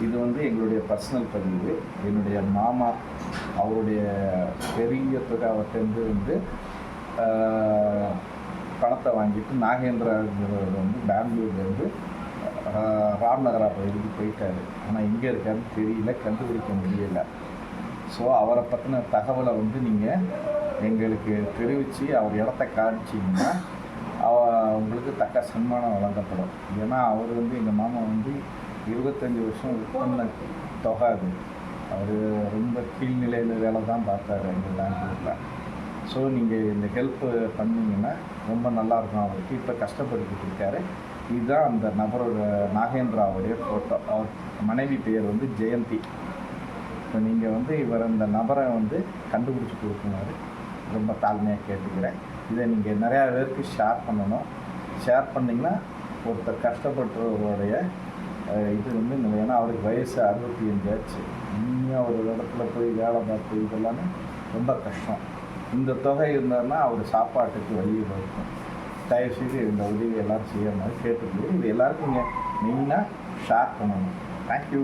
இது வந்து எங்களுடைய பர்சனல் பதிவு. என்னுடைய மாமா அவருடைய பெரிய தொகை அவர்கிட்டருந்து வந்து பணத்தை வாங்கிட்டு நாகேந்திராங்கிறவர் வந்து பெங்களூர்லேருந்து ராம்நகரா பகுதிக்கு போயிட்டார். ஆனால் எங்கே இருக்காருன்னு தெரியல, கண்டுபிடிக்க முடியல. ஸோ அவரை பற்றின தகவலை வந்து நீங்கள் எங்களுக்கு தெரிவித்து அவர் இடத்த காமிச்சிங்கன்னா உங்களுக்கு தக்க சன்மானம் வழங்கப்படும். ஏன்னா அவர் வந்து எங்கள் மாமா வந்து 25 வருஷம் உட்பண்ண தொகை அது. அவர் ரொம்ப கீழ்நிலையில் வேலை தான் பார்த்தாரு எங்கள் பெங்களூரில். ஸோ நீங்கள் இந்த ஹெல்ப்பு பண்ணிங்கன்னா ரொம்ப நல்லாயிருக்கும். அவருக்கு இப்போ கஷ்டப்பட்டுக்கிட்டு இருக்காரு. இதுதான் அந்த நபரோட நாகேந்திராவுடைய ஃபோட்டோ. அவர் மனைவி பெயர் வந்து ஜெயந்தி. இப்போ நீங்கள் வந்து இந்த நபரை வந்து கண்டுபிடிச்சி கொடுக்குமாறு ரொம்ப தாழ்மையாக கேட்டுக்கிறேன். இதை நீங்கள் நிறையா பேருக்கு ஷேர் பண்ணணும். ஷேர் பண்ணிங்கன்னா ஒருத்தர் கஷ்டப்பட்டவருடைய இது வந்து ஏன்னா அவருக்கு வயசு 65 ஆச்சு. இன்னும் ஒரு இடத்துல போய் வேலை பார்த்து இதெல்லாமே ரொம்ப கஷ்டம். இந்த தொகை இருந்தாருன்னா அவர் சாப்பாட்டுக்கு வழியில் இருக்கும். தயவுசெய்து இந்த உதவி எல்லோரும் செய்ய மாதிரி கேட்டுக்கொள்ளுங்க. இது எல்லாருக்கும் நீங்கள் மெயினாக ஷேர் பண்ணணும். தேங்க்யூ.